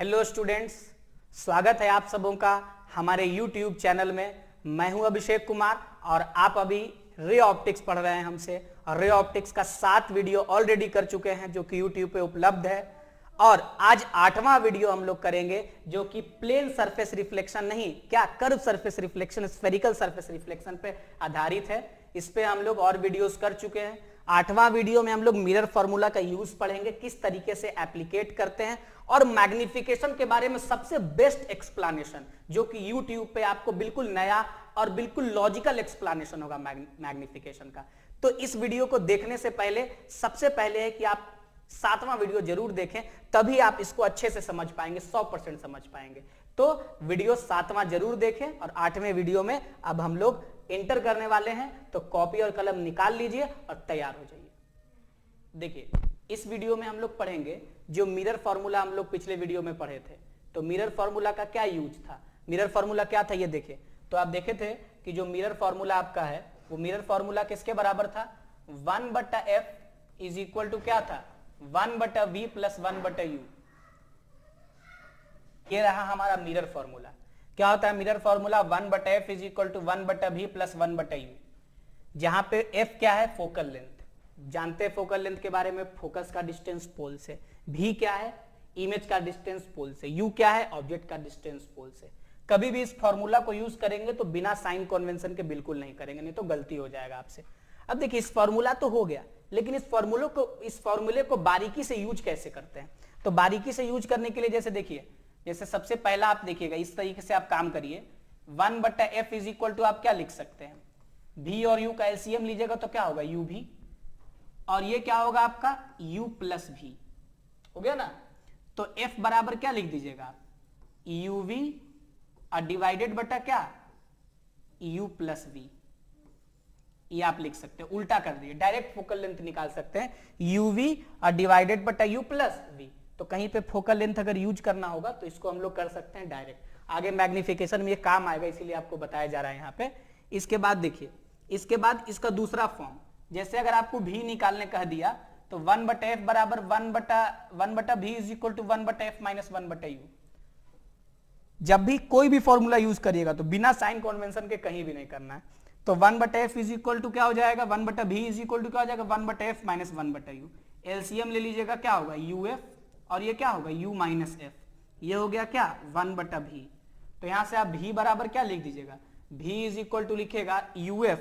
Hello students, स्वागत है आप सबों का हमारे YouTube चैनल में। मैं हूं अभिषेक कुमार और आप अभी रे ऑप्टिक्स पढ़ रहे हैं हमसे। और रे ऑप्टिक्स का 7 वीडियो ऑलरेडी कर चुके हैं जो कि YouTube पे उपलब्ध है। और आज 8वां वीडियो हम लोग करेंगे जो कि प्लेन सरफेस रिफ्लेक्शन नहीं, क्या curve surface reflection, spherical surface reflection पे आधारित है। इस पे हम लोग और वीडियोस कर चुके हैं। 8वां वीडियो में हम लोग मिरर फॉर्मूला का यूज पढ़ेंगे, किस तरीके से एप्लीकेट करते हैं, और मैग्निफिकेशन के बारे में सबसे बेस्ट एक्सप्लेनेशन जो कि YouTube पे आपको बिल्कुल नया और बिल्कुल लॉजिकल एक्सप्लेनेशन होगा मैग्निफिकेशन का। तो इस वीडियो को देखने से पहले सबसे पहले है कि आप 7वां वीडियो जरूर देखें, तभी आप इसको अच्छे से समझ पाएंगे, 100% समझ पाएंगे। तो वीडियो 7वां जरूर देखें। और 8वें वीडियो में अब हम लोग एंटर करने वाले हैं, तो कॉपी और कलम निकाल लीजिए और तैयार हो जाइए। देखिए, इस वीडियो में हम लोग पढ़ेंगे जो मिरर फॉर्मूला हम लोग पिछले वीडियो में पढ़े थे। तो मिरर फॉर्मूला का क्या यूज था, मिरर फॉर्मूला क्या था ये देखें। तो आप देखे थे कि जो मिरर फॉर्मूला आपका है वो मिरर फॉर्मूला किसके बराबर था, 1/f इज इक्वल टू क्या था, 1/v प्लस 1/u। ये रहा हमारा मिरर फॉर्मूला। क्या होता है mirror formula, 1/f is equal to 1/v plus 1/u, जहां पे f क्या है, फोकल लेंथ। जानते हैं फोकल लेंथ के बारे में, फोकस का डिस्टेंस पोल से। v क्या है, इमेज का डिस्टेंस पोल से। u क्या है, ऑब्जेक्ट का डिस्टेंस पोल से। कभी भी इस फॉर्मूला को यूज करेंगे तो बिना साइन कन्वेंशन के बिल्कुल नहीं करेंगे, नहीं तो गलती हो जाएगा आपसे। अब देखिए, इस फॉर्मूला तो हो गया, लेकिन इस फॉर्मूले को बारीकी से यूज कैसे करते हैं। तो बारीकी से यूज करने के लिए जैसे देखिए, जैसे सबसे पहला आप देखिएगा, इस तरीके से आप काम करिए। 1/f इज इक्वल टू आप क्या लिख सकते हैं, v और u का एलसीएम लीजिएगा तो क्या होगा, uv, और ये क्या होगा आपका u प्लस v, हो गया ना। तो f बराबर क्या लिख दीजिएगा आप, uv और डिवाइडेड बटा क्या, u प्लस v। ये आप लिख सकते हैं, उल्टा कर दिए, डायरेक्ट फोकल लेंथ निकाल सकते हैं, uv और डिवाइडेड बटा u प्लस v। तो कहीं पे फोकल लेंथ अगर यूज करना होगा तो इसको हम लोग कर सकते हैं डायरेक्ट। आगे मैग्निफिकेशन में ये काम आएगा, इसीलिए आपको बताया जा रहा है यहाँ पे। इसके बाद देखिए, इसके बाद इसका दूसरा फॉर्म, जैसे अगर आपको v निकालने कह दिया तो 1/f बराबर 1/v is equal to 1/f minus 1/u। जब भी कोई भी फॉर्मूला यूज करिएगा तो बिना साइन कन्वेंशन के कहीं भी नहीं करना है। तो 1/f इज इक्वल टू क्या हो जाएगा, 1/v इज इक्वल टू क्या हो जाएगा, 1/f माइनस 1/u। एलसीएम ले लीजिएगा, क्या होगा uf, और ये क्या होगा u माइनस f। ये हो गया क्या, 1/v। तो यहां से आप v बराबर क्या लिख दीजिएगा, v इज इक्वल टू लिखेगा uf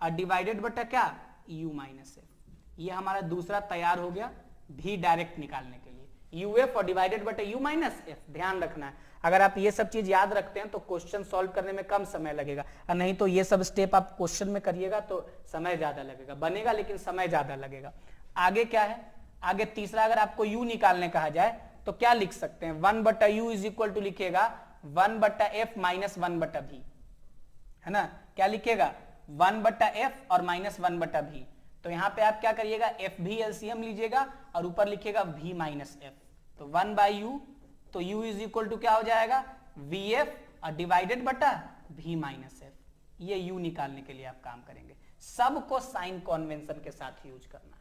और डिवाइडेड बटा क्या, u माइनस f। ये हमारा दूसरा तैयार हो गया v डायरेक्ट निकालने के लिए, uf और डिवाइडेड बटा u माइनस f। ध्यान रखना है, अगर आप ये सब चीज याद रखते हैं तो क्वेश्चन सॉल्व करने में कम समय लगेगा, और नहीं तो ये सब स्टेप आप क्वेश्चन में करिएगा तो समय ज्यादा लगेगा, बनेगा लेकिन समय ज्यादा लगेगा। आगे क्या है, आगे तीसरा, अगर आपको u निकालने कहा जाए तो क्या लिख सकते हैं, 1/u इज इक्वल टू लिखेगा 1/f माइनस 1/v, है ना। क्या लिखेगा, 1/f और माइनस 1/v। तो यहां पे आप क्या करिएगा, f भी एलसीएम लीजिएगा और ऊपर लिखेगा v माइनस f। तो 1/u, तो u इज इक्वल टू क्या हो जाएगा, vf और डिवाइडेड बटा v माइनस f। ये u निकालने के लिए आप काम करेंगे, सबको साइन कन्वेंशन के साथ यूज करना है।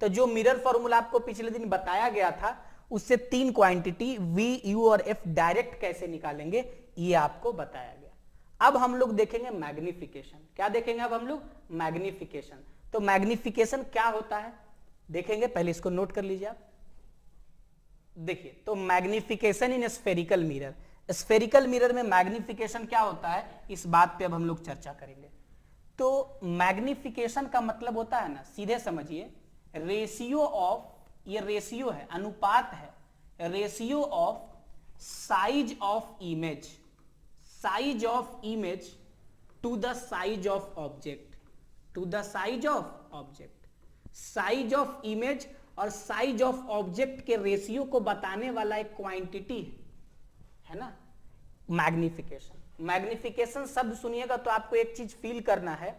तो जो मिरर फॉर्मूला आपको पिछले दिन बताया गया था, उससे 3 क्वांटिटी v, u और f डायरेक्ट कैसे निकालेंगे ये आपको बताया गया। अब हम लोग देखेंगे मैग्निफिकेशन। क्या देखेंगे अब हम लोग, मैग्निफिकेशन। तो मैग्निफिकेशन क्या होता है देखेंगे, पहले इसको नोट कर लीजिए आप। देखिए, तो magnification in spherical mirror, spherical mirror में मैग्निफिकेशन क्या होता है, इस बात पे अब हम लोग चर्चा करेंगे। तो मैग्निफिकेशन का मतलब होता है ना, सीधे समझिए, रेशियो ऑफ, ये रेशियो है, अनुपात है, ratio of size of image, size of image to the size of object, to the size of object. Size of image और साइज ऑफ ऑब्जेक्ट के रेशियो को बताने वाला एक क्वांटिटी है ना, मैग्निफिकेशन। मैग्निफिकेशन शब्द सुनिएगा तो आपको एक चीज फील करना है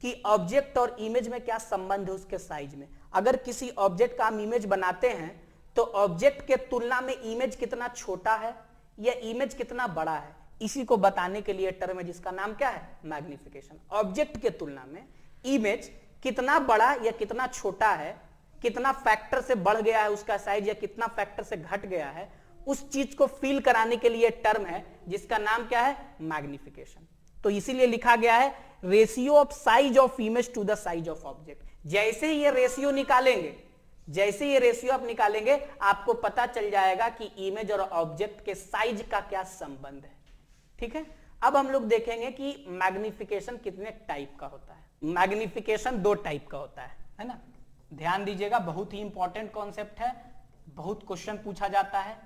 कि ऑब्जेक्ट और इमेज में क्या संबंध है उसके साइज में। अगर किसी ऑब्जेक्ट का हम इमेज बनाते हैं तो ऑब्जेक्ट के तुलना में इमेज कितना छोटा है या इमेज कितना बड़ा है, इसी को बताने के लिए टर्म है जिसका नाम क्या है, मैग्निफिकेशन। ऑब्जेक्ट के तुलना में इमेज कितना बड़ा या कितना छोटा है, कितना फैक्टर से बढ़ गया है उसका साइज या कितना फैक्टर से घट गया है, उस चीज को फील कराने के लिए टर्म है जिसका नाम क्या है, मैग्निफिकेशन। तो इसीलिए लिखा गया है ratio of size of image to the size of object. जैसे ये रेशियो निकालेंगे, जैसे ये रेशियो आप निकालेंगे, आपको पता चल जाएगा कि इमेज और ऑब्जेक्ट के साइज का क्या संबंध है। ठीक है, अब हम लोग देखेंगे कि मैग्निफिकेशन कितने टाइप का होता है। मैग्निफिकेशन 2 टाइप का होता है ना। ध्यान दीजिएगा, बहुत ही इंपॉर्टेंट कॉन्सेप्ट है, बहुत क्वेश्चन पूछा जाता है।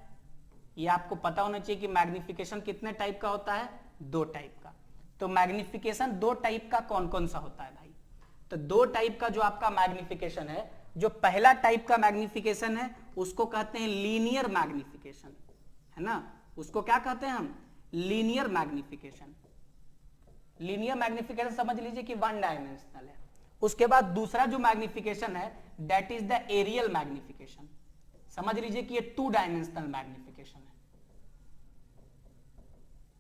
ये आपको पता होना चाहिए कि मैग्निफिकेशन कितने टाइप का होता है, 2 टाइप का। तो मैग्निफिकेशन 2 टाइप का कौन कौन सा होता है भाई? तो 2 टाइप का जो आपका मैग्निफिकेशन है, जो पहला टाइप का मैग्निफिकेशन है उसको कहते हैं लीनियर मैग्निफिकेशन, है ना। उसको क्या कहते हैं हम, लीनियर मैग्निफिकेशन। लीनियर मैग्निफिकेशन समझ लीजिए कि 1 डायमेंशनल है। उसके बाद दूसरा जो मैग्निफिकेशन है that is the areal magnification. समझ लीजिए कि ये 2 डायमेंशनल मैग्निफिकेशन है।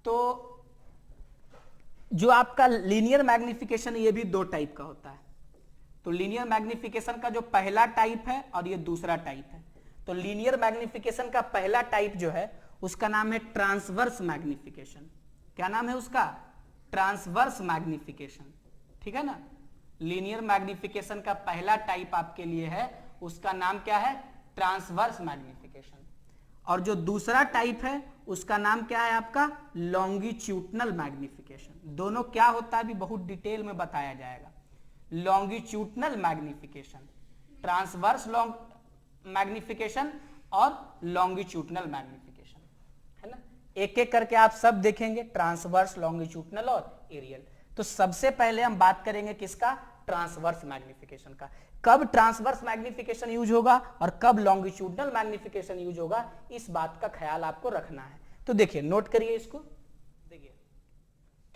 तो जो आपका लीनियर मैग्निफिकेशन ये भी 2 टाइप का होता है। तो लीनियर मैग्निफिकेशन का जो पहला टाइप है और ये दूसरा टाइप है। तो लीनियर मैग्निफिकेशन का पहला टाइप जो है उसका नाम है ट्रांसवर्स मैग्निफिकेशन। क्या नाम है उसका, ट्रांसवर्स मैग्निफिकेशन। ठीक है ना, लीनियर मैग्निफिकेशन का पहला टाइप आपके लिए है उसका नाम क्या है, ट्रांसवर्स मैग्निफिकेशन। और जो दूसरा टाइप है उसका नाम क्या है आपका, लॉन्गिट्यूडनल मैग्निफिकेशन। दोनों क्या होता है भी बहुत डिटेल में बताया जाएगा। लॉन्गिट्यूडनल मैग्निफिकेशन, ट्रांसवर्स मैग्निफिकेशन और लॉन्गिट्यूडनल मैग्निफिकेशन, है ना। एक एक करके आप सब देखेंगे, ट्रांसवर्स, लॉन्गिट्यूडनल और एरियल। तो सबसे पहले हम बात करेंगे किसका, ट्रांसवर्स मैग्निफिकेशन का। कब ट्रांसवर्स मैग्निफिकेशन यूज होगा और कब लॉन्गिट्यूडनल मैग्निफिकेशन यूज होगा, इस बात का ख्याल आपको रखना है। तो देखिए, नोट करिए इसको, देखिए।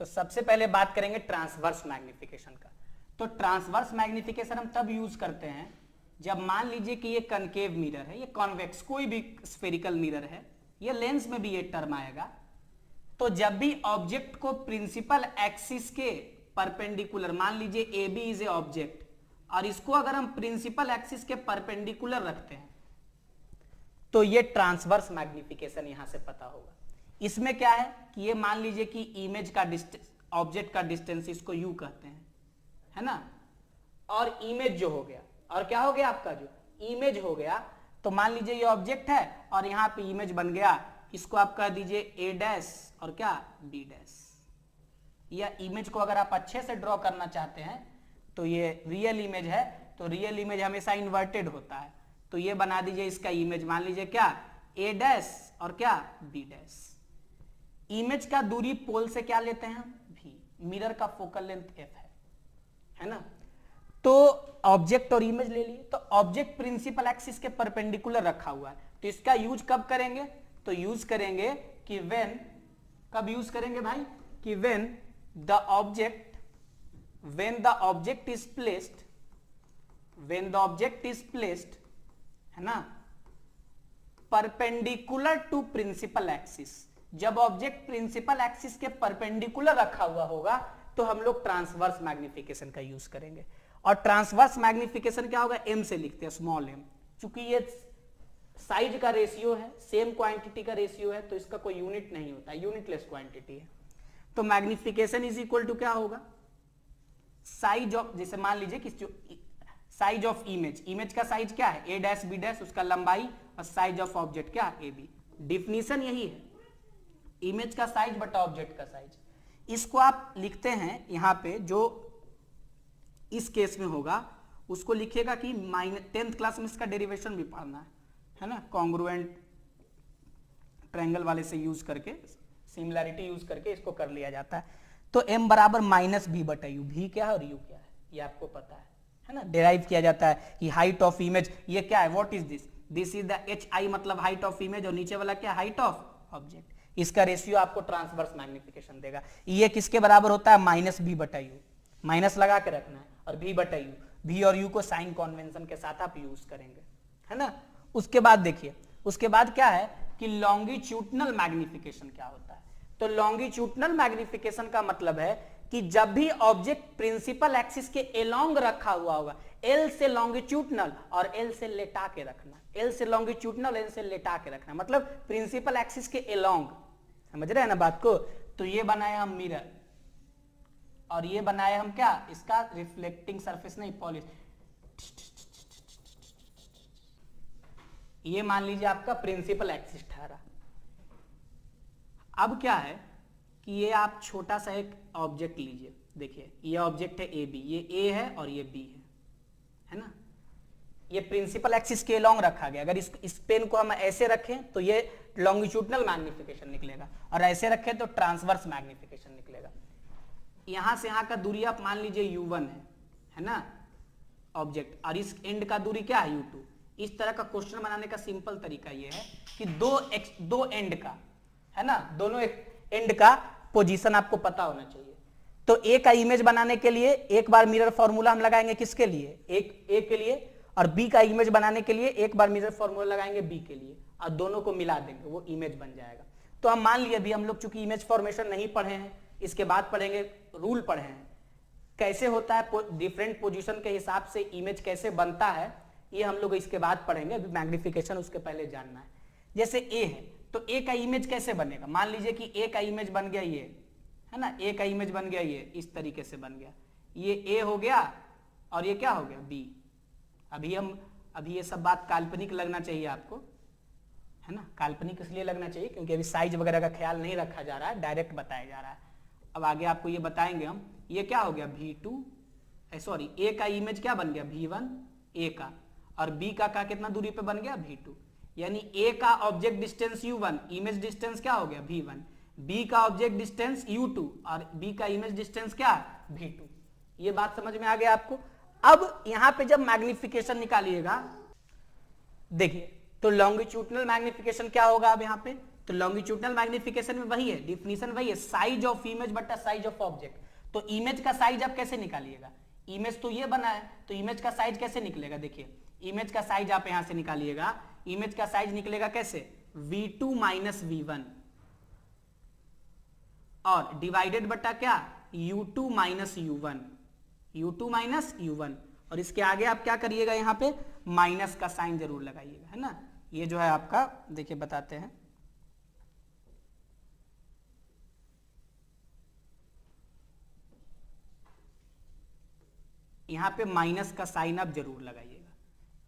तो सबसे पहले बात करेंगे ट्रांसवर्स मैग्निफिकेशन का। तो ट्रांसवर्स मैग्निफिकेशन हम तब यूज करते हैं जब मान लीजिए कि ये कनकेव मिरर है, ये कॉन्वेक्स कोई भी स्फेरिकल मिरर है, ये लेंस में भी ये टर्म आएगा। तो जब भी ऑब्जेक्ट को प्रिंसिपल एक्सिस के परपेंडिकुलर, मान लीजिए A B is a object, और इसको अगर हम प्रिंसिपल एक्सिस के परपेंडिकुलर रखते हैं तो ये ट्रांसवर्स मैग्निफिकेशन यहां से पता होगा। इसमें क्या है कि ये मान लीजिए कि इमेज का डिस्टेंस, ऑब्जेक्ट का डिस्टेंस, इसको यू कहते हैं, है ना। और इमेज जो हो गया, और क्या हो गया आपका जो इमेज हो गया, तो मान लीजिए ये ऑब्जेक्ट है और यहां पे इमेज बन गया, इसको आप कह दीजिए ए डैश और क्या बी डैश। या इमेज को अगर आप अच्छे से ड्रॉ करना चाहते हैं तो ये रियल इमेज है, तो रियल इमेज हमेशा इन्वर्टेड होता है, तो ये बना दीजिए इसका इमेज, मान लीजिए क्या ए डैश और क्या बी डैश। इमेज का दूरी पोल से क्या लेते हैं हम, भी। मिरर का फोकल लेंथ एफ है ना। तो ऑब्जेक्ट और इमेज ले लिए, तो ऑब्जेक्ट प्रिंसिपल एक्सिस के परपेंडिकुलर रखा हुआ है, तो इसका यूज कब करेंगे, तो यूज करेंगे कि व्हेन, कब यूज करेंगे भाई, कि when the object is placed, when the object is placed, है ना, परपेंडिकुलर टू प्रिंसिपल एक्सिस। जब ऑब्जेक्ट प्रिंसिपल एक्सिस के परपेंडिकुलर रखा हुआ होगा तो हम लोग ट्रांसवर्स मैग्निफिकेशन का यूज करेंगे। और ट्रांसवर्स मैग्निफिकेशन क्या होगा, एम से लिखते हैं, स्मॉल एम। चूंकि ये साइज का रेशियो है, सेम क्वांटिटी का रेशियो है, तो इसका कोई यूनिट नहीं होता, यूनिटलेस क्वांटिटी है। तो मैग्निफिकेशन इज इक्वल टू क्या होगा, साइज ऑफ, जैसे मान लीजिए कि साइज ऑफ इमेज, इमेज का साइज क्या है, ए डैश बी डैश, उसका लंबाई, और साइज ऑफ ऑब्जेक्ट क्या है, ए बी। डिफिनीशन यही है, इमेज का साइज बटा ऑब्जेक्ट का साइज। इसको आप लिखते हैं यहां पे, जो इस केस में होगा उसको लिखिएगा कि 10th क्लास में इसका डेरिवेशन भी पढ़ना है ना, कॉन्ग्रुएंट ट्रायंगल वाले से यूज करके, सिमिलैरिटी यूज करके इसको कर लिया जाता है। तो m बराबर माइनस भी बटा यू, भी क्या है और यू क्या है ये आपको पता है ना। डिराइव किया जाता है कि हाइट ऑफ इमेज, ये क्या है, what is this, this is the hi मतलब हाइट ऑफ इमेज, और नीचे वाला क्या, हाइट ऑफ ऑब्जेक्ट। इसका रेशियो आपको ट्रांसवर्स मैग्निफिकेशन देगा। ये किसके बराबर होता है, माइनस भी बटा यू, माइनस लगा के रखना है, और भी बटा यू, भी और यू को साइन कन्वेंशन के साथ आप यूज करेंगे, है ना। उसके बाद देखिए, उसके बाद क्या है कि लॉन्गिट्यूडनल मैग्निफिकेशन क्या होता है। तो लॉन्गिट्यूडनल मैग्निफिकेशन का मतलब है कि जब भी ऑब्जेक्ट प्रिंसिपल एक्सिस के एलोंग रखा हुआ होगा, एल से लॉन्गिट्यूडनल और एल से लेटा के रखना, एल से लॉन्गिट्यूडनल, एल से लेटा के रखना, मतलब प्रिंसिपल एक्सिस के एलोंग, समझ रहे हैं ना बात को। तो ये बनाया हम मिरर और ये बनाया हम क्या, इसका रिफ्लेक्टिंग सरफेस नहीं पॉलिश। ये मान लीजिए आपका प्रिंसिपल एक्सिस ठहरा। अब क्या है कि ये आप छोटा सा एक ऑब्जेक्ट लीजिए, देखिए ये ऑब्जेक्ट है ए बी, ये ए है और ये बी है ना। ये प्रिंसिपल एक्सिस के लॉन्ग रखा गया। अगर इस पेन को हम ऐसे रखें तो ये लॉन्गिट्यूडनल मैग्निफिकेशन निकलेगा और ऐसे रखें तो ट्रांसवर्स मैग्निफिकेशन निकलेगा। यहां से यहां का दूरी आप मान लीजिए u1 है ना ऑब्जेक्ट, और इस एंड का दूरी क्या है u2। इस तरह का क्वेश्चन बनाने का सिंपल तरीका ये है कि दो एंड का है ना, दोनों एंड का पोजीशन आपको पता होना चाहिए। तो ए का इमेज बनाने के लिए एक बार मिरर फॉर्मूला हम लगाएंगे किसके लिए, एक ए के लिए, और बी का इमेज बनाने के लिए एक बार मिरर फॉर्मूला लगाएंगे बी के लिए, और दोनों को मिला देंगे, वो इमेज बन जाएगा। तो हम मान लिए अभी हम लोग चूंकि इमेज फॉर्मेशन नहीं पढ़े हैं, इसके बाद पढ़ेंगे, रूल पढ़े हैं कैसे होता है डिफरेंट पोजीशन के हिसाब से इमेज कैसे बनता है, ये हम लोग इसके बाद पढ़ेंगे। अभी मैग्निफिकेशन उसके पहले जानना है। जैसे ए है तो ए का इमेज कैसे बनेगा, मान लीजिए कि ए का इमेज बन गया ये है ना, ए का इमेज बन गया ये इस तरीके से बन गया, ये ए हो गया और ये क्या हो गया बी। अभी ये सब बात काल्पनिक लगना चाहिए आपको, है ना, काल्पनिक इसलिए लगना चाहिए क्योंकि अभी साइज वगैरह का ख्याल नहीं रखा जा रहा है, डायरेक्ट बताया जा रहा है। अब आगे आपको ये बताएंगे हम, ये क्या हो गया V2, सॉरी ए का इमेज क्या बन गया V1 ए का, और बी का कितना दूरी पे बन गया V2, यानी ए का object distance U1, image distance क्या हो गया V1, बी का ऑब्जेक्ट डिस्टेंस U2 और बी का इमेज डिस्टेंस क्या V2। ये बात समझ में आ गया आपको। अब यहां पे जब मैग्निफिकेशन निकालिएगा, देखिए तो लॉन्गिट्यूडनल मैग्निफिकेशन क्या होगा अब यहाँ पे, तो लॉन्गिट्यूडनल मैग्निफिकेशन में वही है, डिफिनीशन वही है, साइज ऑफ इमेज बटा साइज ऑफ ऑब्जेक्ट। तो इमेज का साइज आप कैसे निकालिएगा, इमेज तो ये बना है तो इमेज का साइज कैसे निकलेगा, देखिए इमेज का साइज आप यहां से निकालिएगा, इमेज का साइज निकलेगा कैसे, V2 माइनस V1 और डिवाइडेड बटा क्या U2 minus U1, U2 minus U1, और इसके आगे आप क्या करिएगा, यहां पे माइनस का साइन जरूर लगाइएगा, है ना। ये जो है आपका देखिए बताते हैं, यहां पे माइनस का साइन आप जरूर लगाइएगा।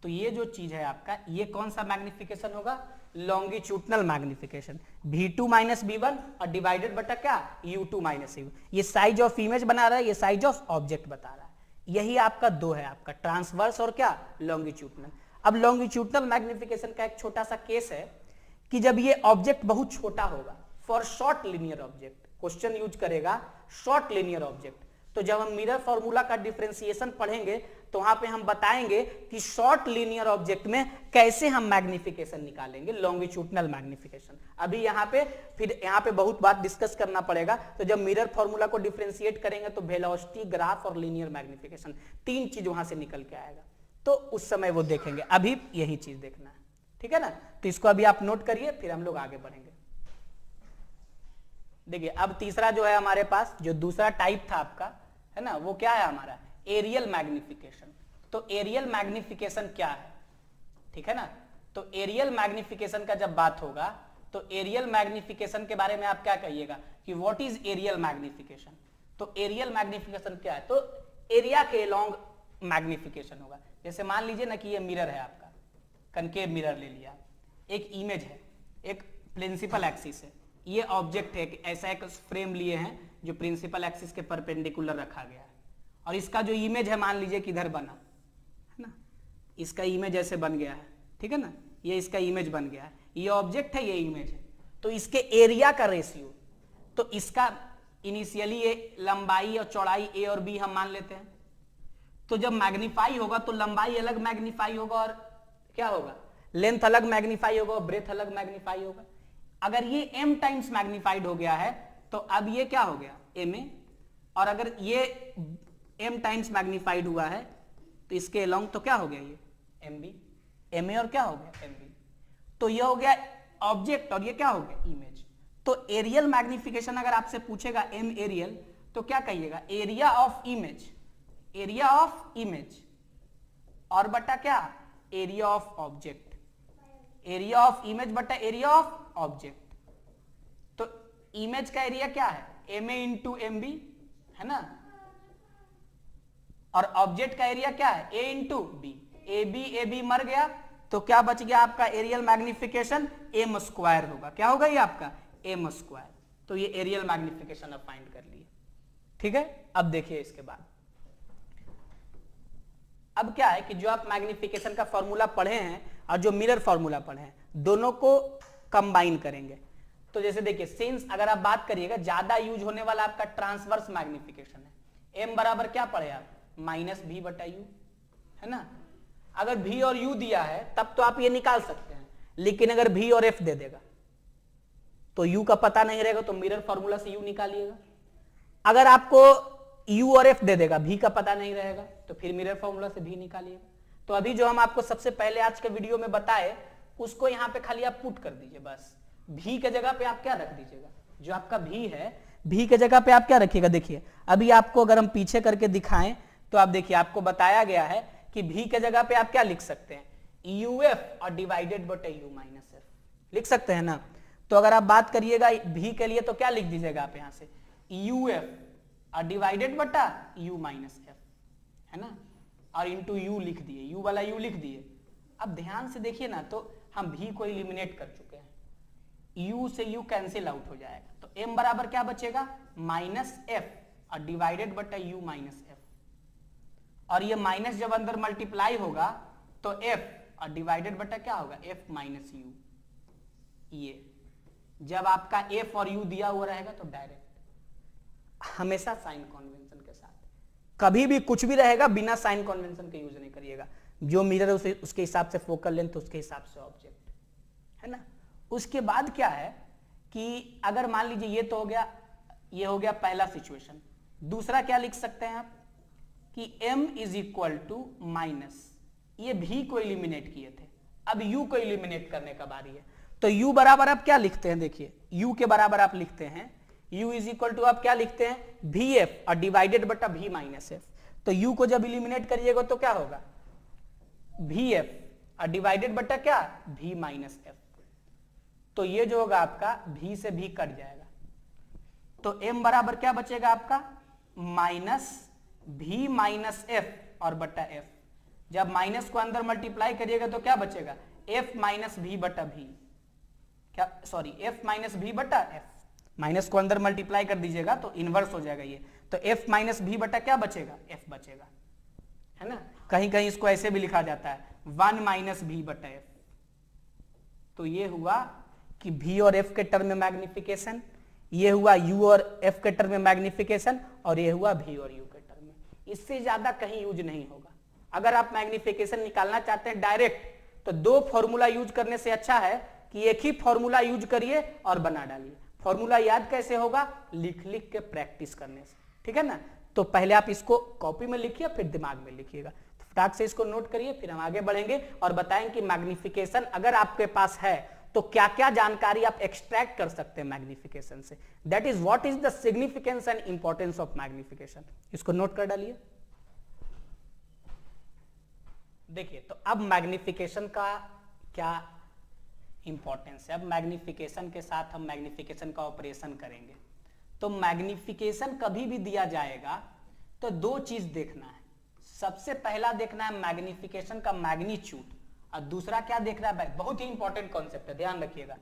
तो ये जो चीज है आपका, ये कौन सा मैग्निफिकेशन होगा, longitudinal magnification, V2 minus V1 और डिवाइडेड बटा क्या U2 माइनस U। ये साइज ऑफ इमेज बना रहा है, ये साइज ऑफ ऑब्जेक्ट बता रहा है। यही आपका दो है, आपका ट्रांसवर्स और क्या लॉन्गिट्यूडनल। अब लॉन्गिट्यूडनल मैग्निफिकेशन का एक छोटा सा केस है कि जब ये ऑब्जेक्ट बहुत छोटा होगा, for short linear object, question use करेगा शॉर्ट लीनियर ऑब्जेक्ट। तो जब हम मिरर फॉर्मूला का डिफरेंशिएशन पढ़ेंगे तो वहां पे हम बताएंगे कि शॉर्ट लीनियर ऑब्जेक्ट में कैसे हम मैग्निफिकेशन निकालेंगे, लॉन्गिट्यूडनल मैग्निफिकेशन। अभी यहाँ पे बहुत बात डिस्कस करना पड़ेगा। तो जब मिरर फॉर्मूला को डिफरेंशिएट करेंगे तो वेलोसिटी, ग्राफ और लीनियर मैग्निफिकेशन, तीन चीज वहां से निकल के आएगा, तो उस समय वो देखेंगे। अभी यही चीज देखना है, ठीक है ना। तो इसको अभी आप नोट करिए, फिर हम लोग आगे बढ़ेंगे। देखिए अब तीसरा जो है हमारे पास, जो दूसरा टाइप था आपका, है ना, वो क्या है हमारा, एरियल मैग्निफिकेशन। तो एरियल मैग्निफिकेशन क्या है, ठीक है ना। तो एरियल मैग्निफिकेशन का जब बात होगा तो एरियल मैग्निफिकेशन के बारे में आप क्या कहिएगा कि व्हाट इज एरियल मैग्निफिकेशन। तो एरियल मैग्निफिकेशन क्या है, तो एरिया के लॉन्ग मैग्निफिकेशन होगा। जैसे मान लीजिए ना कि ये मिरर है आपका, कनकेव मिरर ले लिया, एक इमेज है, एक प्रिंसिपल एक्सिस है, ये ऑब्जेक्ट है, ऐसा एक फ्रेम लिए हैं जो प्रिंसिपल एक्सिस के परपेंडिकुलर रखा गया है, और इसका जो इमेज है मान लीजिए किधर बना, है ना, इसका इमेज ऐसे बन गया है, ठीक है ना, ये इसका इमेज बन गया है, ये ऑब्जेक्ट है, ये इमेज है। तो इसके एरिया का रेशियो, तो इसका इनिशियली ये लंबाई और चौड़ाई ए और बी हम मान लेते हैं। तो जब मैग्नीफाई होगा तो लंबाई अलग मैग्नीफाई होगा और क्या होगा, लेंथ अलग मैग्नीफाई होगा और ब्रेथ अलग मैग्नीफाई होगा। अगर ये m टाइम्स मैग्नीफाइड हो गया है तो अब ये क्या हो गया ma, और अगर ये m टाइम्स मैग्नीफाइड हुआ है तो इसके अलोंग तो क्या हो गया ये mb, ma और क्या हो गया mb। तो ये हो गया ऑब्जेक्ट और ये क्या हो गया इमेज। तो एरियल मैग्निफिकेशन अगर आपसे पूछेगा m एरियल, तो क्या कहिएगा, area of image, area of image और बटा क्या, area of object, area of image बटा एरिया ऑफ ऑब्जेक्ट। तो इमेज का एरिया क्या है, m A into m B है ना, और ऑब्जेक्ट का एरिया क्या है, A into B. A B मर गया तो क्या बच गया आपका, एरियल मैग्निफिकेशन एम स्क्वायर होगा। क्या होगा ये आपका, एम स्क्वायर। तो ये एरियल मैग्निफिकेशन अब फाइंड कर लिए, ठीक है। अब देखिए इसके बाद अब क्या है कि जो आप मैग्निफिकेशन का फॉर्मूला पढ़े हैं और जो मिरर फॉर्मूला पढ़े हैं, दोनों को कंबाइन करेंगे। तो जैसे देखिए, सिंस अगर आप बात करिएगा ज्यादा यूज होने वाला आपका ट्रांसवर्स मैग्निफिकेशन है। एम बराबर क्या पढ़े आप, माइनस भी बटा यू, है ना। अगर भी और यू दिया है तब तो आप ये निकाल सकते हैं, लेकिन अगर भी और एफ दे देगा तो यू का पता नहीं रहेगा, तो मिरर फॉर्मूला से यू निकालिएगा। अगर आपको यू और एफ दे देगा, भी का पता नहीं रहेगा, तो फिर मिरर फॉर्मूला से भी निकालिएगा। तो अभी जो हम आपको सबसे पहले आज के वीडियो में बताए उसको यहां पे खाली आप पुट कर दीजिए बस। भी के जगह पे आप क्या रख दीजिएगा, जो आपका भी है, भी के जगह पे आप क्या रखिएगा। देखिए अभी आपको अगर हम पीछे करके दिखाएं तो आप देखिए, आपको बताया गया है कि भी के जगह पे आप क्या लिख सकते हैं, यू एफ और डिवाइडेड बटा यू माइनस एफ लिख सकते हैं ना। तो अगर आप बात करिएगा भी के लिए तो क्या लिख दीजिएगा आप यहां से, यू एफ और डिवाइडेड बटा यू माइनस एफ, है ना, और इंटू यू लिख दिए, यू वाला यू लिख दिए। अब ध्यान से देखिए ना, तो हम भी को एलिमिनेट कर चुके हैं, यू से यू कैंसिल आउट हो जाएगा। तो m बराबर क्या बचेगा, माइनस एफ और डिवाइडेड बटा यू माइनस एफ, और ये माइनस जब अंदर मल्टीप्लाई होगा तो f और डिवाइडेड बटा क्या होगा, f माइनस यू। ये जब आपका f और u दिया हुआ रहेगा तो डायरेक्ट हमेशा साइन कन्वेंशन के साथ, कभी भी कुछ भी रहेगा बिना साइन कन्वेंशन के यूज नहीं करिएगा। जो मिरर है उसके हिसाब से फोकल लेंथ, उसके हिसाब से ऑब्जेक्ट, है ना। उसके बाद क्या है कि अगर मान लीजिए ये तो हो गया, ये हो गया पहला सिचुएशन। दूसरा क्या लिख सकते हैं आप कि m is equal to minus, ये भी को एलिमिनेट किए थे, अब u को एलिमिनेट करने का बारी है। तो u बराबर आप क्या लिखते हैं, देखिए u के बराबर आप लिखते हैं, u इज इक्वल टू आप क्या लिखते हैं, भी एफ और डिवाइडेड बटा भी माइनस एफ। तो u को जब एलिमिनेट करिएगा तो क्या होगा, भी एफ और डिवाइडेड बटा क्या, भी माइनस एफ। तो ये जो होगा आपका भी से भी कट जाएगा, तो m बराबर क्या बचेगा आपका, माइनस भी माइनस एफ और बटा एफ। जब माइनस को अंदर मल्टीप्लाई करिएगा तो क्या बचेगा, f माइनस भी बटा भी, क्या सॉरी f माइनस भी बटा f। माइनस को अंदर मल्टीप्लाई कर दीजिएगा तो इनवर्स हो जाएगा ये, तो f माइनस भी बटा क्या बचेगा, f बचेगा, है ना। कहीं कहीं इसको ऐसे भी लिखा जाता है 1 माइनस भी बटा f। तो ये हुआ कि v और f के टर्म में मैग्निफिकेशन, ये हुआ u और f के टर्म में मैग्निफिकेशन, और ये हुआ v और u के टर्म में। इससे ज्यादा कहीं यूज नहीं होगा। अगर आप मैग्निफिकेशन निकालना चाहते हैं डायरेक्ट, तो दो फॉर्मूला यूज करने से अच्छा है कि एक ही फॉर्मूला यूज करिए और बना डालिए। फॉर्मूला याद कैसे होगा, लिख लिख के प्रैक्टिस करने से, ठीक है ना। तो पहले आप इसको कॉपी में लिखिए, फिर दिमाग में लिखिएगा। तो फटाक से इसको नोट करिए, फिर हम आगे बढ़ेंगे और बताएंगे कि मैग्निफिकेशन अगर आपके पास है तो क्या क्या जानकारी आप एक्सट्रैक्ट कर सकते हैं मैग्निफिकेशन से। That is what is the significance and importance of magnification. इसको नोट कर डालिए। देखिए, तो अब मैग्निफिकेशन का क्या इंपॉर्टेंस है। अब मैग्निफिकेशन के साथ हम मैग्निफिकेशन का ऑपरेशन करेंगे। तो मैग्निफिकेशन कभी भी दिया जाएगा तो दो चीज देखना है। सबसे पहला देखना है मैग्निफिकेशन का मैग्नीट्यूड, और दूसरा क्या देखना है, बहुत ही इंपॉर्टेंट कॉन्सेप्ट है, ध्यान रखिएगा।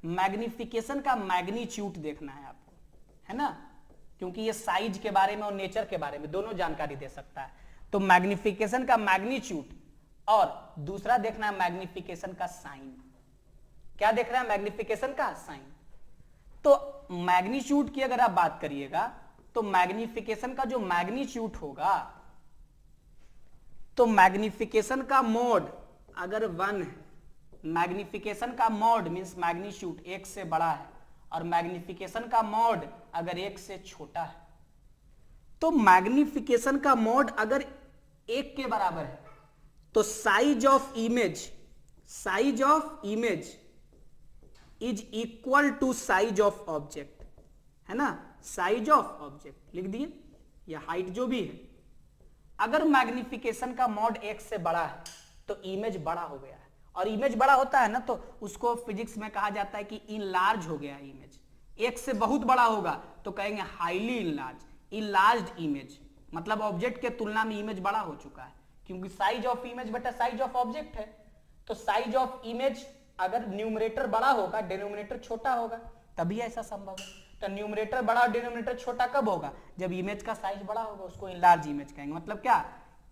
मैग्निफिकेशन का मैग्नीट्यूड देखना है आपको, है ना, क्योंकि ये साइज के बारे में और नेचर के बारे में दोनों जानकारी दे सकता है। तो मैग्निफिकेशन का मैग्नीट्यूड, और दूसरा देखना है मैग्निफिकेशन का साइन। क्या देख रहा है, मैग्निफिकेशन का साइन। तो मैग्नीट्यूड की अगर आप बात करिएगा तो मैग्निफिकेशन का जो मैग्नीट्यूड होगा, तो मैग्निफिकेशन का मोड अगर 1 है, मैग्निफिकेशन का मोड मींस मैग्नीट्यूड 1 से बड़ा है, और मैग्निफिकेशन का मोड अगर 1 से छोटा है, तो मैग्निफिकेशन का मोड अगर 1 के बराबर है तो size of image is equal to size of object, है ना, साइज ऑफ ऑब्जेक्ट लिख दिए, या हाइट जो भी है। अगर मैग्निफिकेशन का मॉड x से बड़ा है तो इमेज बड़ा हो गया है, और इमेज बड़ा होता है ना तो उसको फिजिक्स में कहा जाता है कि इनलार्ज हो गया है इमेज। x से बहुत बड़ा होगा तो कहेंगे हाईली इनलार्ज, इनलार्ज्ड इमेज, मतलब ऑब्जेक्ट के तुलना में इमेज बड़ा हो चुका है, क्योंकि साइज ऑफ इमेज बटा साइज ऑफ ऑब्जेक्ट है। तो साइज ऑफ इमेज अगर न्यूमरेटर बड़ा होगा डिनोमिनेटर छोटा होगा, तभी ऐसा संभव है। तो न्यूमरेटर बड़ा और डिनोमिनेटर छोटा कब होगा, जब इमेज का साइज बड़ा होगा, उसको इनलार्ज इमेज कहेंगे। मतलब क्या,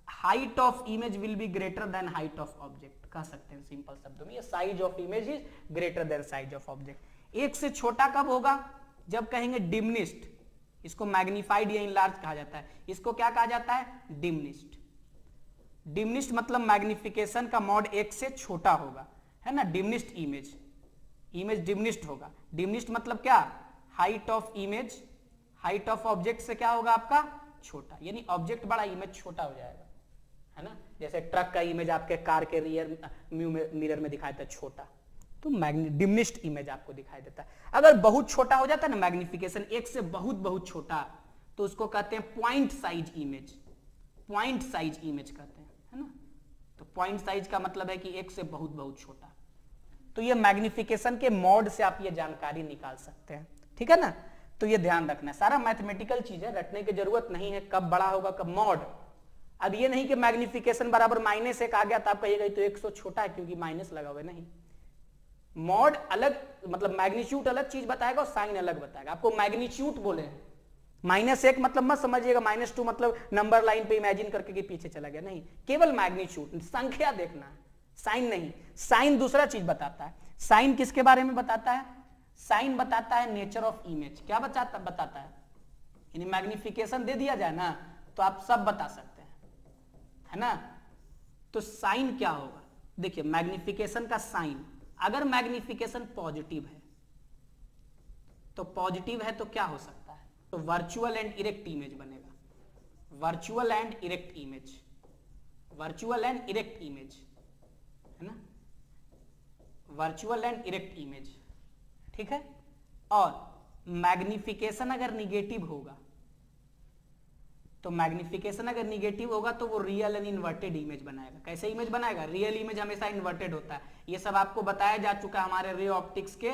height of image will be greater than height of object, कह सकते हैं सिंपल शब्दों में, ये size of image is greater than size of object. एक से छोटा कब होगा, जब कहेंगे डिमिनिश्ड, इसको मैग्नीफाइड या इनलार्ज कहा जाता है, इसको क्या कहा जाता है, डिमिनिश्ड। डिमिनिश्ड मतलब मैग्निफिकेशन का मॉड एक से छोटा होगा, है ना, डिमिनिश्ड इमेज, इमेज डिमिनिश्ड होगा। डिमिनिश्ड मतलब क्या, height of image height of object से क्या होगा आपका, छोटा, यानी ऑब्जेक्ट बड़ा इमेज छोटा हो जाएगा, है ना। जैसे ट्रक का इमेज आपके कार के रियर मिरर में दिखाई देता है छोटा, तो डिमिनिश्ड इमेज आपको दिखाई देता है। अगर बहुत छोटा हो जाता है ना मैग्निफिकेशन, एक से बहुत बहुत छोटा, तो उसको कहते हैं point size image, point size image कहते हैं, है ना। तो पॉइंट साइज का मतलब है कि एक से बहुत बहुत छोटा। तो ये मैग्निफिकेशन के मॉड से आप ये जानकारी निकाल सकते हैं, ठीक है ना। तो ये ध्यान रखना है, सारा मैथमेटिकल चीज है, रटने की जरूरत नहीं है, कब बड़ा होगा कब मॉड। अब ये नहीं कि मैग्निफिकेशन बराबर -1 आ गया तो आप कहिएगा तो 100 छोटा है क्योंकि माइनस लगा हुआ है, नहीं। मॉड अलग, मतलब मैग्नीट्यूड अलग चीज बताएगा और साइन अलग बताएगा। आपको मैग्नीट्यूड बोले हैं, -1 मतलब मत समझिएगा -2 मतलब नंबर लाइन पे इमेजिन करके कि पीछे चला गया, नहीं, केवल मैग्नीट्यूड, संख्या देखना है, साइन नहीं। साइन दूसरा चीज बताता है। साइन किसके बारे में बताता है, साइन बताता है नेचर ऑफ इमेज। क्या बताता है, यानी मैग्निफिकेशन दे दिया जाए ना तो आप सब बता सकते हैं, है ना। तो साइन क्या होगा, देखिए मैग्निफिकेशन का साइन, अगर मैग्निफिकेशन पॉजिटिव है तो पॉजिटिव है तो क्या हो सकता है, तो वर्चुअल एंड इरेक्ट इमेज बनेगा, virtual and erect image, virtual and erect image, है ना, वर्चुअल एंड इरेक्ट इमेज, ठीक है। और मैग्निफिकेशन अगर निगेटिव होगा, तो मैग्निफिकेशन अगर निगेटिव होगा तो वो रियल एंड इन्वर्टेड इमेज बनाएगा। कैसे इमेज बनाएगा, रियल इमेज हमेशा इन्वर्टेड होता है। ये सब आपको बताया जा चुका है हमारे रे ऑप्टिक्स के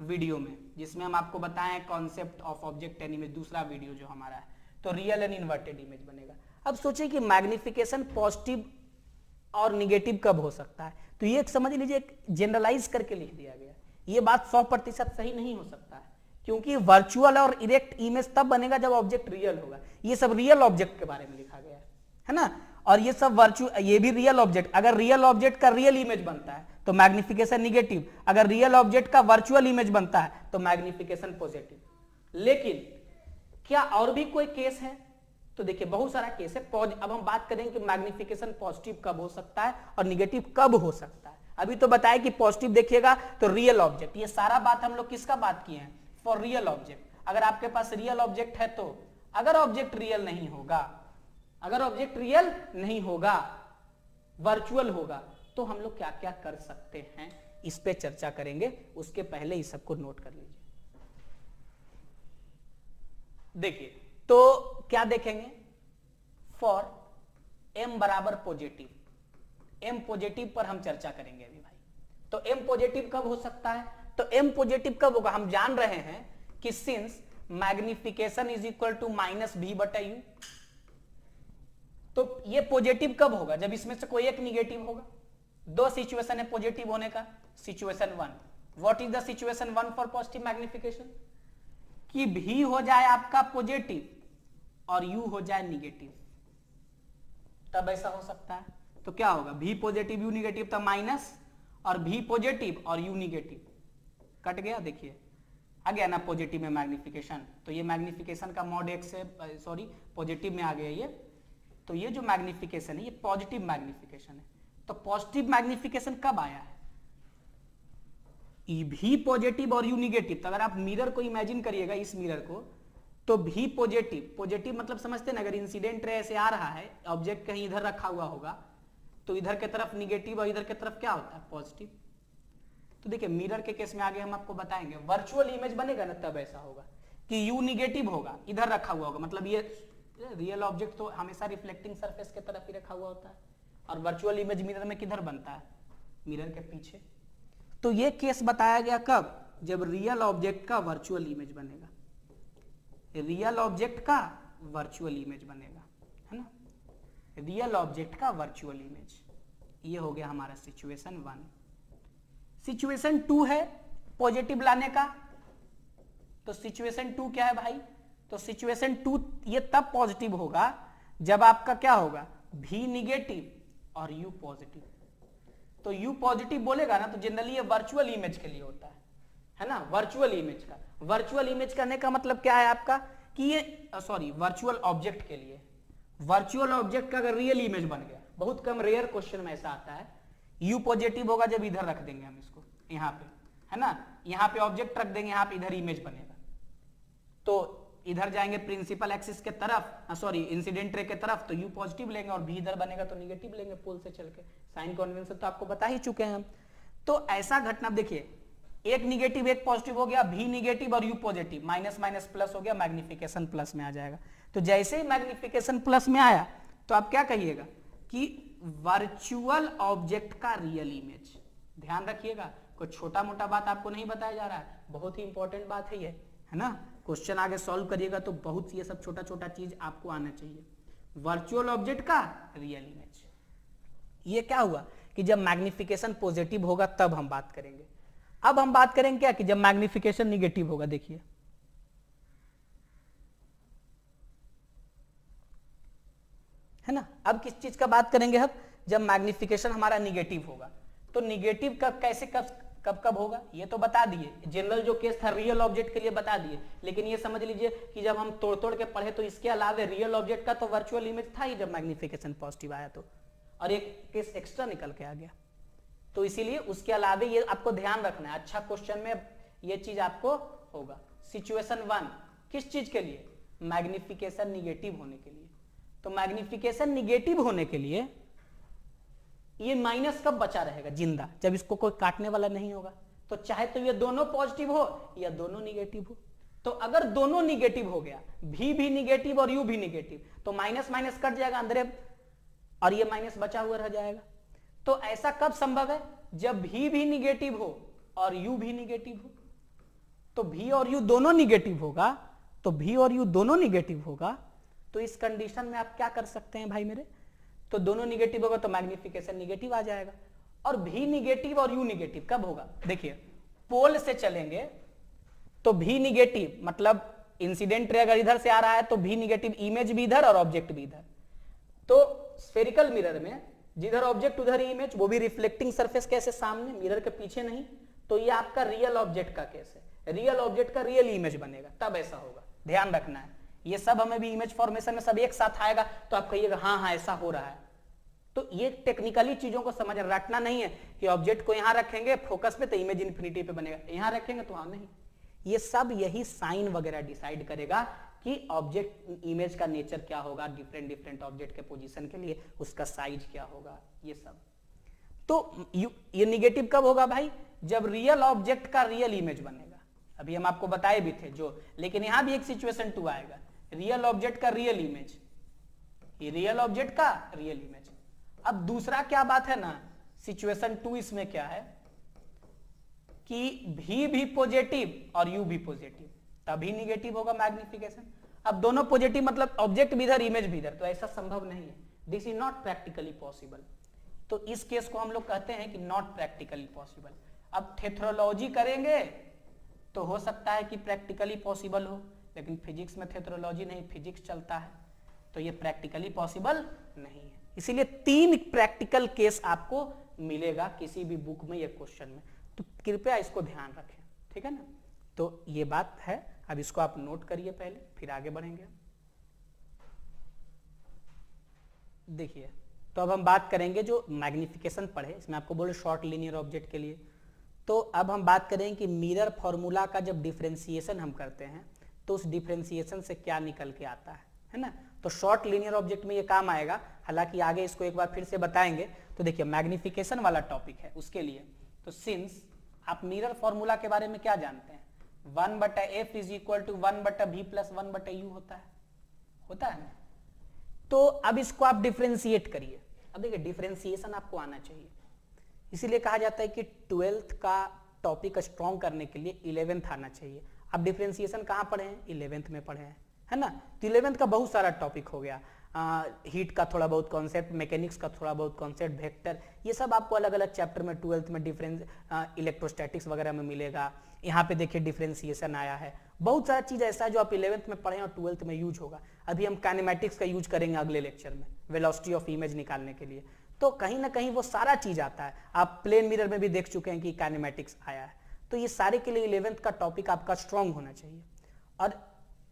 वीडियो में, जिसमें हम आपको बताएं concept of object and image, दूसरा वीडियो जो हमारा है। तो रियल एंड इन्वर्टेड इमेज बनेगा। अब सोचिए कि मैग्निफिकेशन पॉजिटिव और निगेटिव कब हो सकता है, तो ये समझ लीजिए एक जनरलाइज करके लिख दिया गया। ये बात 100% सही नहीं हो सकता है, क्योंकि वर्चुअल और इरेक्ट इमेज तब बनेगा जब ऑब्जेक्ट रियल होगा। ये सब रियल ऑब्जेक्ट के बारे में लिखा गया है ना। और ये सब ये भी रियल ऑब्जेक्ट, अगर रियल ऑब्जेक्ट का रियल इमेज बनता है तो मैग्निफिकेशन निगेटिव, अगर रियल ऑब्जेक्ट का वर्चुअल इमेज बनता है तो मैग्निफिकेशन पॉजिटिव। लेकिन क्या और भी कोई केस है, तो देखिए बहुत सारा केस है। अब हम बात करेंगे कि मैग्निफिकेशन पॉजिटिव कब हो सकता है और निगेटिव कब हो सकता है। अभी तो बताया कि पॉजिटिव देखिएगा तो रियल ऑब्जेक्ट, ये सारा बात हम लोग किसका बात किए हैं, फॉर रियल ऑब्जेक्ट। अगर आपके पास रियल ऑब्जेक्ट है तो, अगर ऑब्जेक्ट रियल नहीं होगा, अगर ऑब्जेक्ट रियल नहीं होगा, वर्चुअल होगा, तो हम लोग क्या क्या कर सकते हैं इस पे चर्चा करेंगे। उसके पहले इस सबको नोट कर लीजिए। देखिए तो क्या देखेंगे, फॉर m बराबर पॉजिटिव, m पॉजिटिव पर हम चर्चा करेंगे अभी भाई। तो m पॉजिटिव कब हो सकता है, तो m पॉजिटिव कब होगा, हम जान रहे हैं कि since magnification is equal to -b/u, तो ये पॉजिटिव कब होगा, जब इसमें से कोई एक निगेटिव होगा। दो सिचुएशन है पॉजिटिव होने का। Situation 1, what is the situation 1 for positive magnification, कि v हो जाए आपका पॉजिटिव और u हो जाए निगेटिव, तब ऐसा हो सकता है। तो क्या होगा, v पॉजिटिव u निगेटिव, तब माइनस, और v पॉजिटिव और u निगेटिव, कट गया। देखिए आ गया ना पॉजिटिव में मैग्निफिकेशन, तो ये मैग्निफिकेशन का मॉड एक से सॉरी पॉजिटिव में आ गया ये। तो ये जो मैग्निफिकेशन है ये पॉजिटिव मैग्निफिकेशन है। तो पॉजिटिव मैग्निफिकेशन कब आया है, v पॉजिटिव और u निगेटिव। तो अगर आप मिरर को इमेजिन करिएगा, इस मिरर को, तो v पॉजिटिव, पॉजिटिव मतलब समझते हैं ना, अगर इंसिडेंट रे ऐसे आ रहा है, ऑब्जेक्ट कहीं इधर रखा हुआ होगा, तो इधर के तरफ निगेटिव और इधर के तरफ क्या होता है, पॉजिटिव। तो देखिए मिरर के केस में आगे हम आपको बताएंगे, वर्चुअल इमेज बनेगा ना तब ऐसा होगा। कि यू निगेटिव होगा, इधर रखा हुआ होगा, मतलब ये रियल ऑब्जेक्ट तो हमेशा रिफ्लेक्टिंग सरफेस के तरफ ही रखा हुआ होता है, और वर्चुअल इमेज मिरर में किधर बनता है, मिरर के पीछे। तो ये केस बताया गया कब, जब रियल ऑब्जेक्ट का वर्चुअल इमेज बनेगा, रियल ऑब्जेक्ट का वर्चुअल इमेज बनेगा, है ना, रियल ऑब्जेक्ट का वर्चुअल इमेज। ये हो गया हमारा सिचुएशन 1। सिचुएशन 2 है पॉजिटिव लाने का, तो सिचुएशन 2 क्या है भाई, तो सिचुएशन 2 ये तब पॉजिटिव होगा जब आपका क्या होगा, V निगेटिव और U पॉजिटिव। तो U पॉजिटिव बोलेगा ना, तो जनरली ये वर्चुअल इमेज के लिए होता है ना, वर्चुअल इमेज का। वर्चुअल इमेज करने का मतलब क्या है आपका, कि ये सॉरी वर्चुअल ऑब्जेक्ट के लिए, वर्चुअल ऑब्जेक्ट का अगर रियल इमेज बन गया, बहुत कम रेयर क्वेश्चन में ऐसा आता है, U पॉजिटिव होगा जब इधर रख देंगे हम इसको, यहाँ पे, है ना, यहाँ पे ऑब्जेक्ट रख देंगे, यहाँ पे इधर इमेज बनेगा, तो इधर जाएंगे प्रिंसिपल एक्सिस के तरफ, सॉरी इंसिडेंट रे के तरफ, तो U पॉजिटिव लेंगे, और V इधर बनेगा तो निगेटिव लेंगे पोल से चल के। साइन कन्वेंशन तो आपको बता ही चुके हैं हम। तो ऐसा घटना देखिए, एक निगेटिव एक पॉजिटिव हो गया, V निगेटिव और U positive, minus minus plus हो गया, मैग्निफिकेशन प्लस में आ जाएगा। तो जैसे ही मैग्निफिकेशन प्लस में आया तो आप क्या कहिएगा कि वर्चुअल ऑब्जेक्ट का रियल इमेज। ध्यान रखिएगा, कोई छोटा मोटा बात आपको नहीं बताया जा रहा है, बहुत ही इंपॉर्टेंट बात है ये, है ना। क्वेश्चन आगे सॉल्व करिएगा तो बहुत ये सब छोटा छोटा चीज आपको आना चाहिए। वर्चुअल ऑब्जेक्ट का रियल इमेज, ये क्या हुआ कि जब मैग्निफिकेशन पॉजिटिव होगा तब हम बात करेंगे। अब हम बात करेंगे क्या, कि जब मैग्निफिकेशन निगेटिव होगा। देखिए है ना, अब किस चीज का बात करेंगे हम, जब मैग्निफिकेशन हमारा निगेटिव होगा। तो निगेटिव कब कैसे कब कब होगा ये तो बता दिए, जनरल जो केस था रियल ऑब्जेक्ट के लिए बता दिए, लेकिन ये समझ लीजिए कि जब हम तोड़ तोड़ के पढ़े तो इसके अलावा रियल ऑब्जेक्ट का तो वर्चुअल इमेज था ही जब मैग्निफिकेशन पॉजिटिव आया तो, और एक केस एक्स्ट्रा निकल के आ गया। तो इसीलिए उसके अलावा ये आपको ध्यान रखना है, अच्छा क्वेश्चन में ये चीज आपको होगा। सिचुएशन 1 किस चीज के लिए, मैग्निफिकेशन निगेटिव होने के लिए। तो मैग्निफिकेशन निगेटिव होने के लिए ये माइनस कब बचा रहेगा, जिंदा, जब इसको कोई काटने वाला नहीं होगा। तो चाहे तो ये दोनों पॉजिटिव हो या दोनों निगेटिव हो। तो अगर दोनों निगेटिव हो गया, V भी निगेटिव और U भी निगेटिव, तो माइनस माइनस कट जाएगा अंदर और ये माइनस बचा हुआ रह जाएगा। तो ऐसा कब संभव है, जब V भी निगेटिव हो और U भी निगेटिव हो। तो V और U दोनों निगेटिव होगा, तो V और U दोनों निगेटिव होगा, तो इस कंडीशन में आप क्या कर सकते हैं भाई मेरे, तो दोनों निगेटिव होगा तो मैग्निफिकेशन निगेटिव आ जाएगा। और V निगेटिव और U निगेटिव कब होगा, देखिए पोल से चलेंगे तो V निगेटिव मतलब इंसिडेंट रे अगर इधर से आ रहा है तो V निगेटिव, इमेज भी इधर और ऑब्जेक्ट भी इधर। तो स्फेरिकल मिरर में जिधर ऑब्जेक्ट उधर ही इमेज, वो भी रिफ्लेक्टिंग सरफेस कैसे सामने, मिरर के पीछे नहीं। तो ये आपका रियल ऑब्जेक्ट का केस है, रियल ऑब्जेक्ट का रियल इमेज बनेगा, तब ऐसा होगा। ध्यान रखना है, ये सब हमें भी इमेज फॉर्मेशन में सब एक साथ आएगा तो आप कहिएगा हाँ हाँ ऐसा हो रहा है। तो ये टेक्निकली चीजों को समझ रखना नहीं है कि ऑब्जेक्ट को यहां रखेंगे फोकस पे तो इमेज इन्फिनिटी पे बनेगा, यहां रखेंगे तो हाँ नहीं। ये सब यही साइन वगैरह डिसाइड करेगा कि ऑब्जेक्ट इमेज का नेचर क्या होगा, डिफरेंट डिफरेंट ऑब्जेक्ट के पोजीशन के लिए उसका साइज क्या होगा, ये सब। तो ये निगेटिव कब होगा भाई, जब रियल ऑब्जेक्ट का रियल इमेज बनेगा। अभी हम आपको बताए भी थे जो, लेकिन यहां भी एक सिचुएशन 2 आएगा, रियल ऑब्जेक्ट का रियल इमेज, ये रियल ऑब्जेक्ट का रियल इमेज। अब दूसरा क्या बात है ना, सिचुएशन 2 इसमें क्या है कि V भी पॉजिटिव और U भी पॉजिटिव, तभी निगेटिव होगा मैग्निफिकेशन। अब दोनों पॉजिटिव मतलब ऑब्जेक्ट भी इधर इमेज भी इधर, तो ऐसा संभव नहीं है, this is not practically possible. तो इस केस को हम लोग कहते हैं कि नॉट प्रैक्टिकली पॉसिबल। अब थेथरोलॉजी करेंगे तो हो सकता है कि प्रैक्टिकली पॉसिबल हो, लेकिन फिजिक्स में थेथरोलॉजी नहीं, फिजिक्स चलता है, तो ये प्रैक्टिकली पॉसिबल नहीं है। इसीलिए 3 प्रैक्टिकल केस आपको मिलेगा किसी भी बुक में या क्वेश्चन में, तो कृपया इसको ध्यान रखें, ठीक है ना। तो ये बात है, अब इसको आप नोट करिए पहले, फिर आगे बढ़ेंगे। देखिए, तो अब हम बात करेंगे जो मैग्निफिकेशन पढ़े, इसमें आपको बोले शॉर्ट लीनियर ऑब्जेक्ट के लिए। तो अब हम बात करेंगे कि मिरर फॉर्मूला का जब डिफरेंशिएशन हम करते हैं तो उस डिफरेंशिएशन से क्या निकल के आता है ना। तो शॉर्ट लीनियर ऑब्जेक्ट में ये काम आएगा, हालांकि आगे इसको एक बार फिर से बताएंगे। तो देखिए मैग्निफिकेशन वाला टॉपिक है उसके लिए, तो सिंस आप मिरर फॉर्मूला के बारे में क्या जानते हैं, 1/f is equal to 1/v plus 1/u होता है ना। तो अब इसको आप डिफरेंशिएट करिए। अब देखिए डिफरेंशिएशन आपको आना चाहिए, इसीलिए कहा जाता है कि 12th का टॉपिक स्ट्रॉन्ग करने के लिए 11th आना चाहिए। अब डिफरेंशिएशन कहाँ पढ़े हैं? 11th में पढ़े हैं, है ना। तो 11th का बहुत सारा टॉपिक हो गया, हीट का थोड़ा बहुत कॉन्सेप्ट, मैकेनिक्स का थोड़ा बहुत कॉन्सेप्ट, वेक्टर, ये सब आपको अलग अलग चैप्टर में 12th में डिफरेंस इलेक्ट्रोस्टैटिक्स वगैरह में मिलेगा। यहाँ पे देखिए डिफरेंशिएशन आया है, बहुत सारा चीज ऐसा है जो आप 11th में पढ़े और 12th में यूज होगा। अभी हम काइनेमैटिक्स का यूज करेंगे अगले लेक्चर में, वेलोसिटी ऑफ इमेज निकालने के लिए। तो कहीं ना कहीं वो सारा चीज आता है। आप प्लेन मिरर में भी देख चुके हैं कि काइनेमैटिक्स आया है। तो ये सारे के लिए 11th का टॉपिक आपका स्ट्रॉन्ग होना चाहिए। और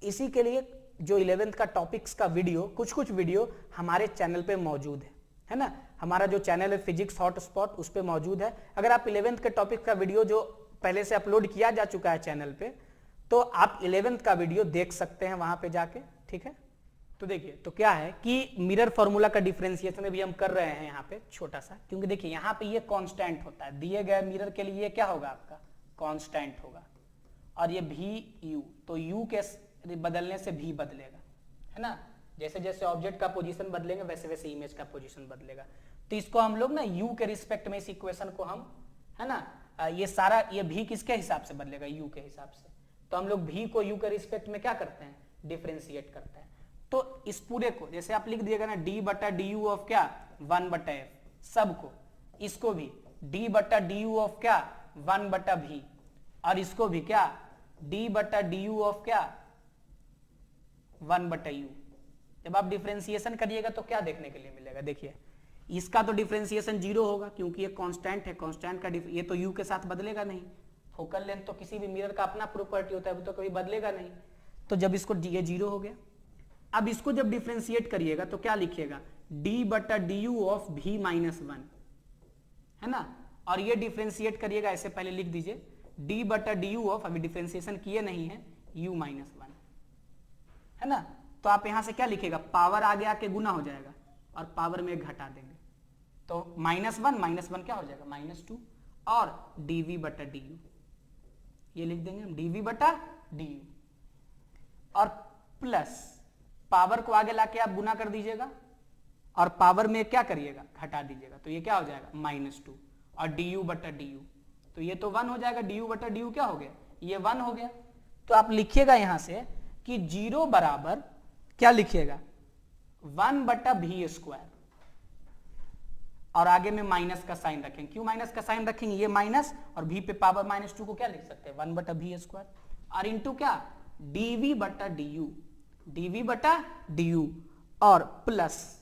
इसी के लिए जो 11th का टॉपिक्स का वीडियो, कुछ वीडियो हमारे चैनल पे मौजूद है ना। हमारा जो चैनल है फिजिक्स हॉटस्पॉट, उस पे मौजूद है। अगर आप 11th के टॉपिक का वीडियो जो पहले से अपलोड किया जा चुका है चैनल पे, तो आप 11th का वीडियो देख सकते हैं वहां पे जाके, ठीक है। तो देखिए, तो क्या है कि मिरर फॉर्मूला का डिफरेंशिएशन भी हम कर रहे हैं यहाँ पे छोटा सा, क्योंकि देखिए यहाँ पे ये कांस्टेंट होता है, दिए गए मिरर के लिए ये क्या होगा आपका कांस्टेंट होगा, और ये भी यू, तो यू के बदलने से भी बदलेगा, है ना। जैसे जैसे ऑब्जेक्ट का पोजीशन बदलेंगे वैसे वैसे इमेज का पोजीशन बदलेगा। तो इसको हम लोग ना यू के रिस्पेक्ट में इस इक्वेशन को हम, है ना, ये सारा ये भी किसके हिसाब से बदलेगा? यू के हिसाब से। तो हम लोग भी को यू के रिस्पेक्ट में क्या करते हैं? डिफरेंशिएट करते हैं। तो इस पूरे को जैसे आप लिख दिएगा ना d/du ऑफ क्या 1/f, सबको, इसको भी d/du ऑफ क्या 1/v, और इसको भी क्या d/du ऑफ क्या 1/u। जब आप डिफरेंशिएशन करिएगा तो क्या देखने के लिए मिलेगा? देखिए इसका तो डिफरेंशिएशन 0 होगा क्योंकि ये कांस्टेंट है, कांस्टेंट का ये तो u के साथ बदलेगा नहीं। फोकल लेंथ तो किसी भी मिरर का अपना प्रॉपर्टी होता है, वो तो कभी बदलेगा नहीं। तो जब इसको ये 0 हो गया, अब इसको जब डिफरेंशिएट करिएगा तो क्या लिखिएगा? d/du ऑफ v माइनस 1, है ना। और ये डिफरेंशिएट करिएगा, ऐसे पहले लिख दीजिए d/du ऑफ, अभी डिफरेंशिएशन किए नहीं है, u माइनस 1, है ना। तो आप यहां से क्या लिखेगा? पावर आगे आके गुना हो जाएगा और पावर में घटा देंगे, तो -1 क्या हो जाएगा? -2, और dv/du, ये लिख देंगे हम dv/du, और प्लस पावर को आगे लाके आप गुना कर दीजिएगा और पावर में क्या करिएगा? घटा दीजिएगा। तो ये क्या हो जाएगा? -2, और du/du, तो ये तो 1 हो जाएगा। du/du क्या हो गया? ये 1 हो गया। तो आप लिखिएगा यहां से कि 0 बराबर क्या लिखिएगा? 1/v², और आगे में माइनस का साइन रखेंगे। क्यों माइनस का साइन रखेंगे? ये माइनस और v पे पावर -2 को क्या लिख सकते हैं? 1/v², और इंटू क्या dv/du, dv/du, और प्लस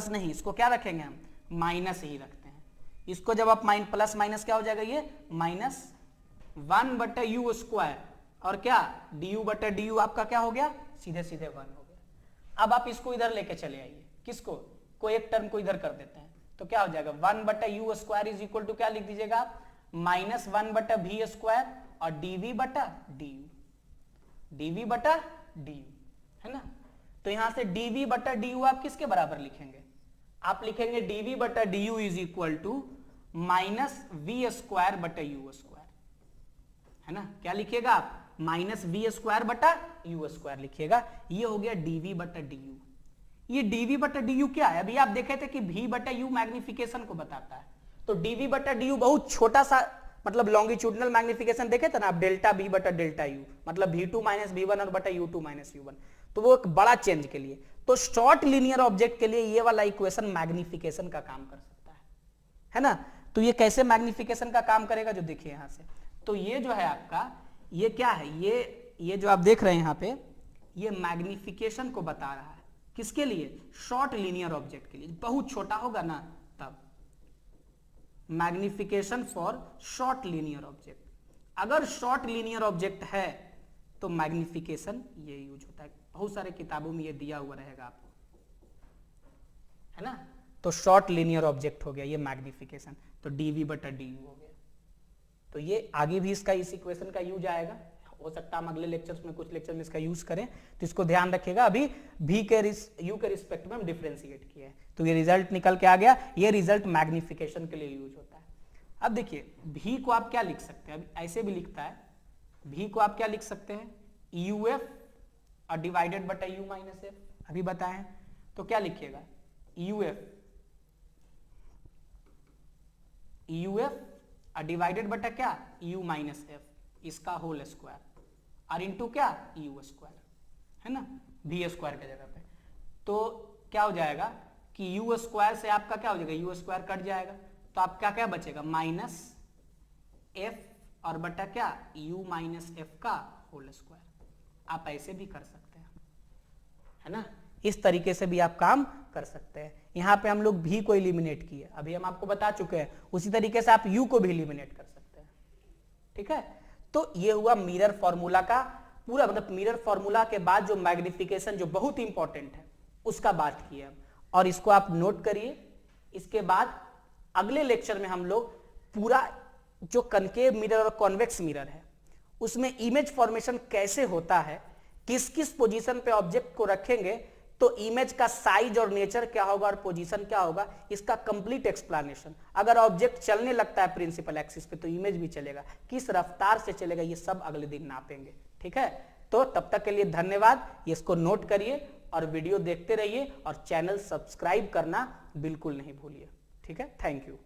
नहीं, इसको क्या रखेंगे हम? माइनस ही रखते हैं। इसको जब आप प्लस माइनस क्या हो जाएगा? ये -1/u², और क्या du/du आपका क्या हो गया? सीधे 1 हो गया। अब आप इसको इधर लेके चले आइए, किसको? को एक टर्म को इधर कर देते हैं, तो क्या हो जाएगा? 1/u² इज इक्वल टू क्या लिख दीजिएगा आप? -1/v² और dv/du, है ना। तो यहां से dv/du आप किसके बराबर लिखेंगे? आप लिखेंगे dv/du is equal to -v²/u², है ना। क्या लिखिएगा आप? -v²/u² लिखिएगा। ये हो गया dv/du। ये dv/du क्या है? अभी आप देखे थे कि v/u मैग्निफिकेशन को बताता है, तो dv/du बहुत छोटा सा, मतलब लॉन्गिट्यूडनल मैग्निफिकेशन देखे थे ना आप, डेल्टा v/डेल्टा u, मतलब v2 - v1 और बटा u2 - u1, तो वो एक बड़ा चेंज के लिए। तो शॉर्ट लीनियर ऑब्जेक्ट के लिए ये वाला इक्वेशन मैग्निफिकेशन का काम कर सकता है ना। तो ये कैसे मैग्निफिकेशन का काम करेगा, जो देखिए यहां से, तो ये जो है आपका, ये क्या है? ये जो आप देख रहे हैं यहां पे, ये मैग्निफिकेशन को बता रहा है। किसके लिए? शॉर्ट लीनियर ऑब्जेक्ट के लिए। बहुत छोटा होगा ना तब, magnification for short linear object. अगर शॉर्ट लीनियर ऑब्जेक्ट है तो मैग्निफिकेशन ये यूज होता है। बहुत सारे किताबों में ये दिया हुआ रहेगा आपको, है ना। तो शॉर्ट लीनियर ऑब्जेक्ट हो गया ये मैग्निफिकेशन, तो dv/du हो गया। तो ये आगे भी इसका, इस इक्वेशन का यूज आएगा, हो सकता है हम अगले लेक्चर्स में, कुछ लेक्चर में इसका यूज करें, तो इसको ध्यान रखिएगा। अभी v के यू के रिस्पेक्ट में हम डिफरेंशिएट किए हैं, तो ये रिजल्ट निकल के आ गया। ये रिजल्ट मैग्निफिकेशन के लिए यूज होता है। अब देखिए v को आप क्या लिख सकते हैं? अब ऐसे भी लिखता है भी को आप क्या लिख सकते हैं, यू एफ और डिवाइडेड बटा यू माइनस एफ, अभी बताएं तो क्या लिखिएगा, यू एफ डिवाइडेड बटा क्या, यू माइनस एफ, इसका होल स्क्वायर और इंटू क्या, यू स्क्वायर, है ना, भी स्क्वायर के जगह पे। तो क्या हो जाएगा कि यू स्क्वायर से आपका क्या हो जाएगा, यू स्क्वायर कट जाएगा, तो आपका क्या बचेगा, माइनस एफ और बटा क्या, यू माइनस एफ का होल स्क्वायर। आप ऐसे भी कर सकते हैं, है ना, इस तरीके से भी आप काम कर सकते हैं। यहाँ पे हम लोग भी को एलिमिनेट किए, अभी हम आपको बता चुके हैं, उसी तरीके से आप यू को भी एलिमिनेट कर सकते हैं, ठीक है। तो ये हुआ मिरर फॉर्मूला का पूरा, मतलब मिरर फॉर्मूला के बाद जो मैग्निफिकेशन जो बहुत इंपॉर्टेंट है उसका बात की है, और इसको आप नोट करिए। इसके बाद अगले लेक्चर में हम लोग पूरा जो कनकेव मिरर और कॉन्वेक्स मिरर है उसमें इमेज फॉर्मेशन कैसे होता है, किस किस पोजीशन पे ऑब्जेक्ट को रखेंगे तो इमेज का साइज और नेचर क्या होगा और पोजीशन क्या होगा, इसका कंप्लीट एक्सप्लेनेशन। अगर ऑब्जेक्ट चलने लगता है प्रिंसिपल एक्सिस पे तो इमेज भी चलेगा, किस रफ्तार से चलेगा ये सब अगले दिन नापेंगे, ठीक है। तो तब तक के लिए धन्यवाद, इसको नोट करिए और वीडियो देखते रहिए और चैनल सब्सक्राइब करना बिल्कुल नहीं भूलिए, ठीक है। Thank you.